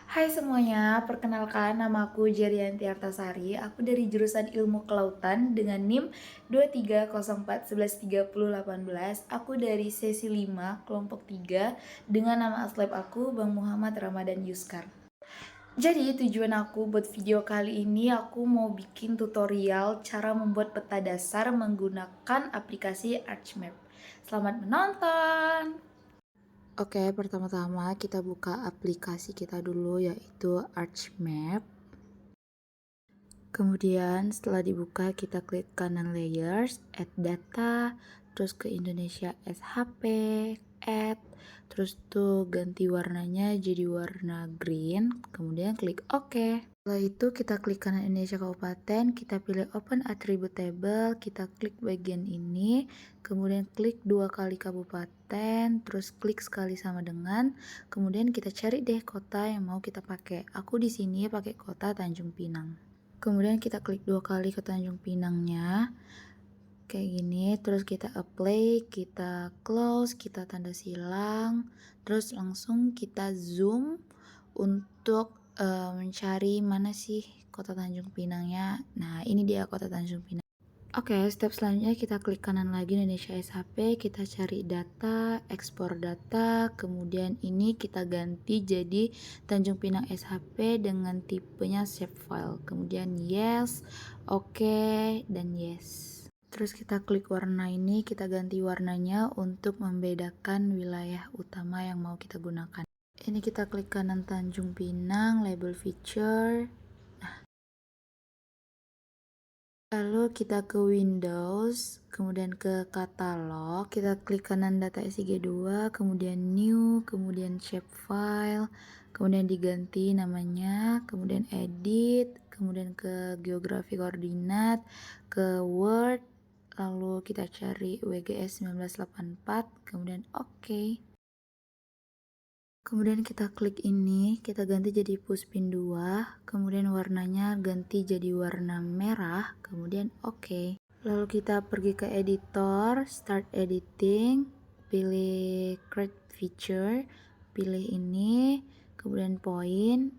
Hai semuanya, perkenalkan nama aku Jerianti Artasari. Aku dari jurusan Ilmu Kelautan dengan NIM 2304113018. Aku dari sesi 5, kelompok 3 dengan nama aslab aku Bang Muhammad Ramadan Yuskar. Jadi tujuan aku buat video kali ini aku mau bikin tutorial cara membuat peta dasar menggunakan aplikasi Archmap. Selamat menonton! Oke, pertama-tama kita buka aplikasi kita dulu yaitu Archmap. Kemudian setelah dibuka kita klik kanan layers, add data, terus ke Indonesia SHP, add, terus tuh ganti warnanya jadi warna green, kemudian klik OK. Setelah itu kita klik kanan Indonesia Kabupaten, kita pilih Open Attribute Table, kita klik bagian ini, kemudian klik 2 kali kabupaten, terus klik sekali sama dengan, kemudian kita cari deh kota yang mau kita pakai. Aku di sini pakai kota Tanjung Pinang. Kemudian kita klik 2 kali ke Tanjung Pinangnya kayak gini, terus kita apply, kita close, kita tanda silang, terus langsung kita zoom untuk mencari mana sih kota Tanjung Pinangnya. Nah, ini dia kota Tanjung Pinang. Oke, step selanjutnya kita klik kanan lagi Indonesia SHP, kita cari data, ekspor data, kemudian ini kita ganti jadi Tanjung Pinang SHP dengan tipenya shapefile. Kemudian yes, oke, dan yes. Terus kita klik warna ini, kita ganti warnanya untuk membedakan wilayah utama yang mau kita gunakan. Ini kita klik kanan Tanjung Pinang, label feature. Lalu kita ke Windows, kemudian ke katalog, kita klik kanan data SIG2, kemudian new, kemudian shapefile, kemudian diganti namanya, kemudian edit, kemudian ke geografi koordinat, ke Word, lalu kita cari WGS 1984, kemudian OK. Kemudian kita klik ini, kita ganti jadi pushpin 2, kemudian warnanya ganti jadi warna merah, kemudian OK. Lalu kita pergi ke editor, start editing, pilih create feature, pilih ini, kemudian point.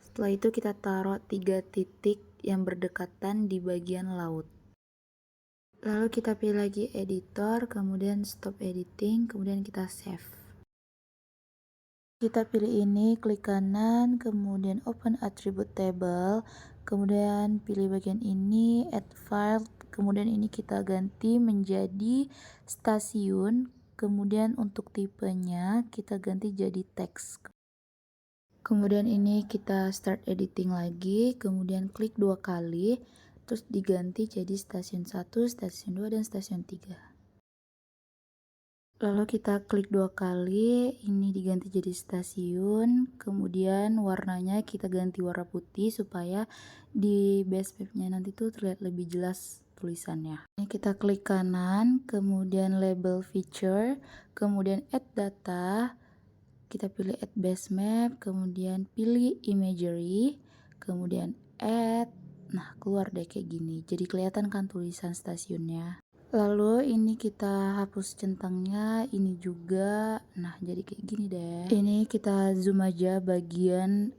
Setelah itu kita taruh 3 titik yang berdekatan di bagian laut. Lalu kita pilih lagi editor, kemudian stop editing, kemudian kita save. Kita pilih ini, klik kanan, kemudian open attribute table, kemudian pilih bagian ini, add file, kemudian ini kita ganti menjadi stasiun, kemudian untuk tipenya kita ganti jadi teks. Kemudian ini kita start editing lagi, kemudian klik 2 kali, terus diganti jadi stasiun 1, stasiun 2, dan stasiun 3. Lalu kita klik 2 kali, ini diganti jadi stasiun, kemudian warnanya kita ganti warna putih supaya di base mapnya nanti tuh terlihat lebih jelas tulisannya. Ini kita klik kanan, kemudian label feature, kemudian add data, kita pilih add base map, kemudian pilih imagery, kemudian add, nah keluar deh kayak gini, jadi kelihatan kan tulisan stasiunnya. Lalu ini kita hapus centangnya, ini juga, nah jadi kayak gini deh. Ini kita zoom aja bagian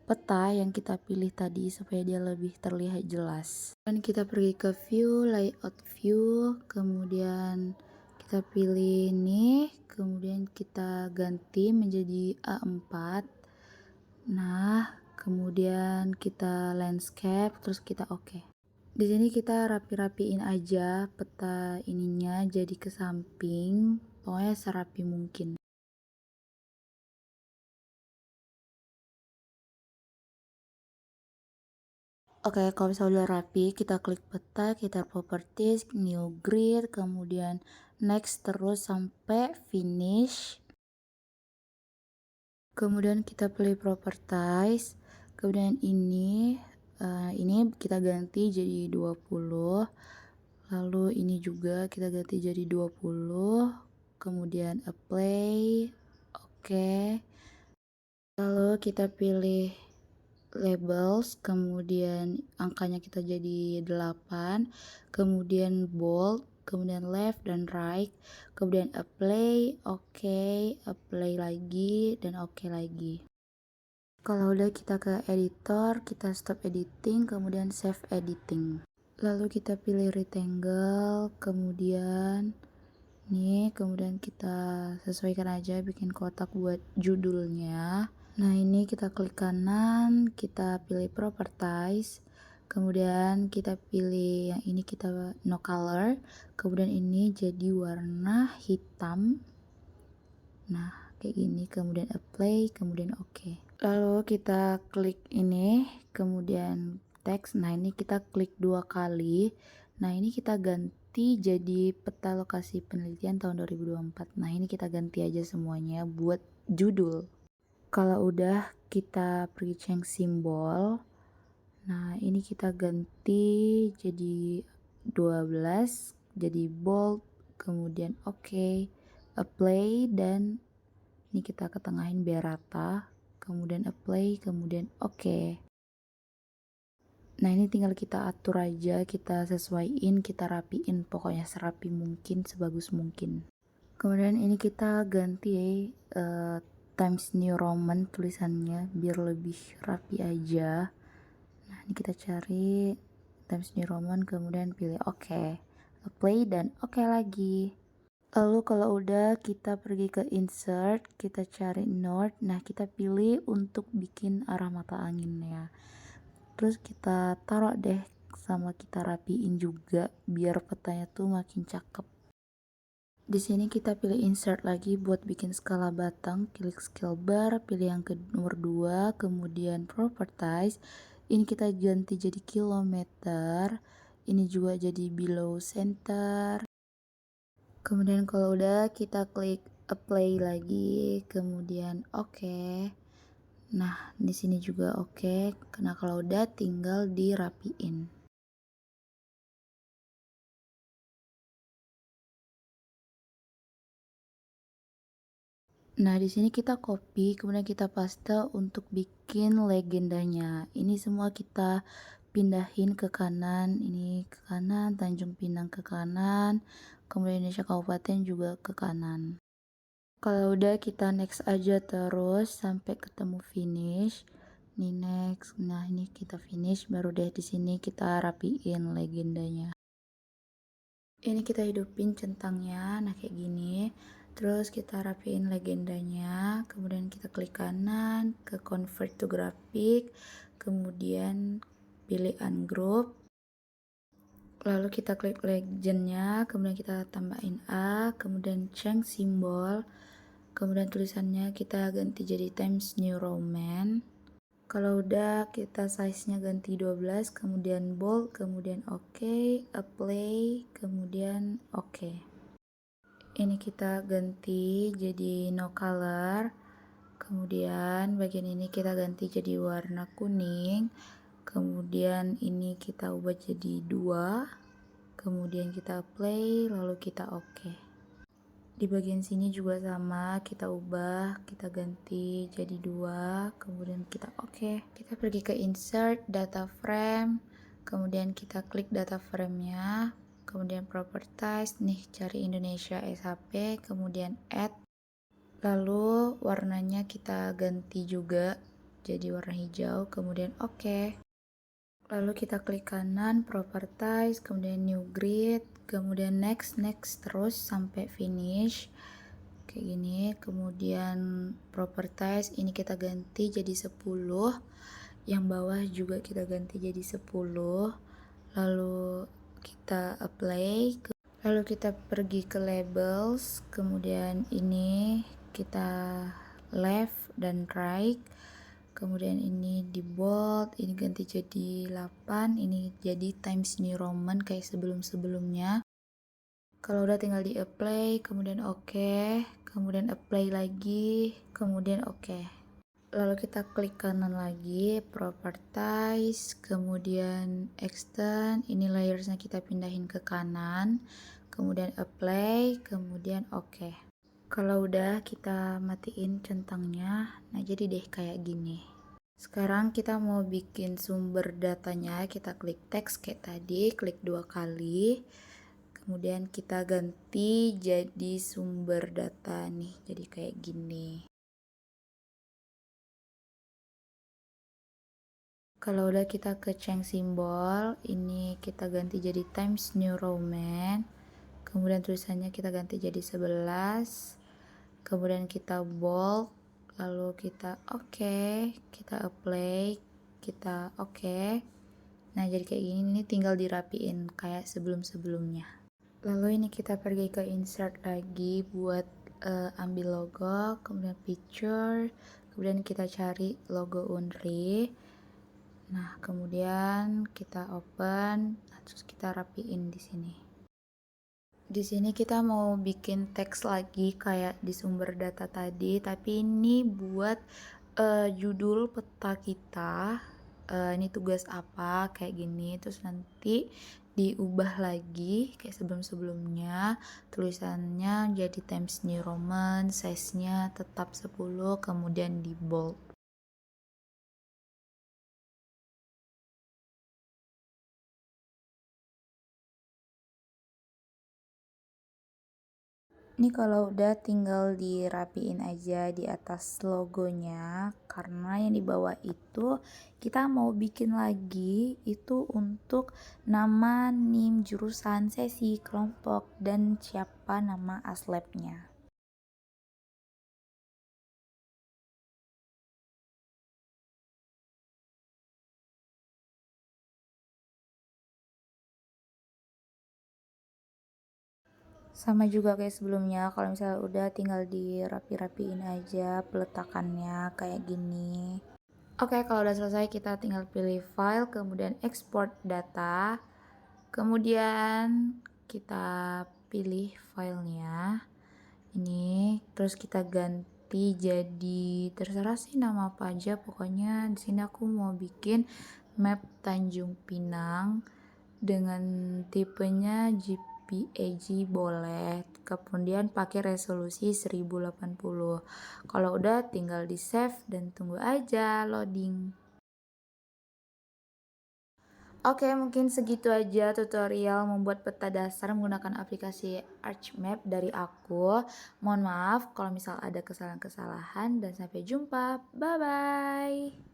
peta yang kita pilih tadi supaya dia lebih terlihat jelas. Dan kita pergi ke view, layout view, kemudian kita pilih ini, kemudian kita ganti menjadi A4. Nah, kemudian kita landscape, terus kita oke. Di sini kita rapi-rapiin aja peta ininya jadi ke samping, pokoknya serapi mungkin. Oke, kalau misalnya udah rapi, kita klik peta, kita properties, new grid, kemudian next terus sampai finish. Kemudian kita pilih properties, kemudian ini kita ganti jadi 20. Lalu ini juga kita ganti jadi 20, kemudian apply, oke. Lalu kita pilih labels, kemudian angkanya kita jadi 8, kemudian bold, kemudian left dan right, kemudian apply, apply lagi, dan lagi. Kalau udah kita ke editor, kita stop editing, kemudian save editing. Lalu kita pilih rectangle, kemudian kemudian kita sesuaikan aja bikin kotak buat judulnya. Nah, ini kita klik kanan, kita pilih properties, kemudian kita pilih yang ini, kita no color, kemudian ini jadi warna hitam. Nah, kayak gini, kemudian apply, kemudian oke. Lalu kita klik ini, kemudian teks. Nah, ini kita klik 2 kali. Nah, ini kita ganti jadi peta lokasi penelitian tahun 2024. Nah, ini kita ganti aja semuanya buat judul. Kalau udah, kita pergi change simbol. Nah, ini kita ganti jadi 12, jadi bold, kemudian apply, dan ini kita ketengahin biar rata, kemudian apply, kemudian oke. Nah, ini tinggal kita atur aja, kita sesuaiin, kita rapiin, pokoknya serapi mungkin, sebagus mungkin. Kemudian ini kita ganti Times New Roman tulisannya biar lebih rapi aja. Nah, ini kita cari Times New Roman, kemudian pilih apply, dan lagi. Lalu kalau udah, kita pergi ke insert, kita cari north. Nah, kita pilih untuk bikin arah mata anginnya. Terus kita taruh deh, sama kita rapiin juga biar petanya tuh makin cakep. Di sini kita pilih insert lagi buat bikin skala batang, klik scale bar, pilih yang nomor 2, kemudian properties. Ini kita ganti jadi kilometer, ini juga jadi below center. Kemudian kalau udah, kita klik apply lagi, kemudian oke. Nah, di sini juga oke. Karena kalau udah, tinggal dirapiin. Nah, di sini kita copy, kemudian kita paste untuk bikin legendanya. Ini semua kita pindahin ke kanan, ini ke kanan, Tanjung Pinang ke kanan, kemudian Indonesia Kabupaten juga ke kanan. Kalau udah, kita next aja terus sampai ketemu finish. Ini next. Nah, ini kita finish, baru deh di sini kita rapiin legendanya. Ini kita hidupin centangnya, nah kayak gini. Terus kita rapiin legendanya, kemudian kita klik kanan ke convert to graphic, kemudian pilih ungroup, lalu kita klik legendnya, kemudian kita tambahin A, kemudian change simbol, kemudian tulisannya kita ganti jadi Times New Roman. Kalau udah, kita size-nya ganti 12, kemudian bold, kemudian apply, kemudian ini kita ganti jadi no color, kemudian bagian ini kita ganti jadi warna kuning, kemudian ini kita ubah jadi 2, kemudian kita apply, lalu kita di bagian sini juga sama, kita ubah, kita ganti jadi 2, kemudian kita kita pergi ke insert data frame, kemudian kita klik data frame-nya, kemudian properties, nih cari Indonesia SHP, kemudian add, lalu warnanya kita ganti juga jadi warna hijau, kemudian lalu kita klik kanan properties, kemudian new grid, kemudian next terus sampai finish kayak gini. Kemudian properties ini kita ganti jadi 10, yang bawah juga kita ganti jadi 10, lalu kita apply, lalu kita pergi ke labels, kemudian ini kita left dan right, kemudian ini di bold, ini ganti jadi 8, ini jadi Times New Roman kayak sebelum-sebelumnya. Kalau udah, tinggal di apply, kemudian kemudian apply lagi, kemudian lalu kita klik kanan lagi, properties, kemudian extend, ini layersnya kita pindahin ke kanan, kemudian apply, kemudian Kalau udah, kita matiin centangnya. Nah, jadi deh kayak gini. Sekarang kita mau bikin sumber datanya, kita klik teks kayak tadi, klik 2 kali, Kemudian kita ganti jadi sumber data nih, jadi kayak gini. Kalau udah kita ke change simbol, ini kita ganti jadi Times New Roman. Kemudian tulisannya kita ganti jadi 11. Kemudian kita bold, lalu kita oke, kita apply, kita oke. Nah, jadi kayak gini, ini tinggal dirapiin kayak sebelum-sebelumnya. Lalu ini kita pergi ke insert lagi buat ambil logo, kemudian picture, kemudian kita cari logo Unri. Nah, kemudian kita open, terus kita rapiin di sini. Di sini kita mau bikin teks lagi kayak di sumber data tadi, tapi ini buat judul peta kita. Ini tugas apa kayak gini, terus nanti diubah lagi kayak sebelum-sebelumnya, tulisannya jadi Times New Roman, size-nya tetap 10, kemudian di bold. Ini kalau udah tinggal dirapiin aja di atas logonya, karena yang di bawah itu kita mau bikin lagi itu untuk nama, NIM, jurusan, sesi, kelompok, dan siapa nama aslabnya. Sama juga kayak sebelumnya, kalau misalnya udah tinggal dirapi-rapiin aja peletakannya kayak gini. Oke, kalau udah selesai kita tinggal pilih file, kemudian export data. Kemudian kita pilih filenya. Ini, terus kita ganti jadi terserah sih nama apa aja. Pokoknya di sini aku mau bikin map Tanjung Pinang dengan tipenya JPEG boleh. Kemudian pakai resolusi 1080. Kalau udah tinggal di save dan tunggu aja loading. Oke, mungkin segitu aja tutorial membuat peta dasar menggunakan aplikasi ArchMap dari aku. Mohon maaf kalau misal ada kesalahan-kesalahan dan sampai jumpa. Bye-bye.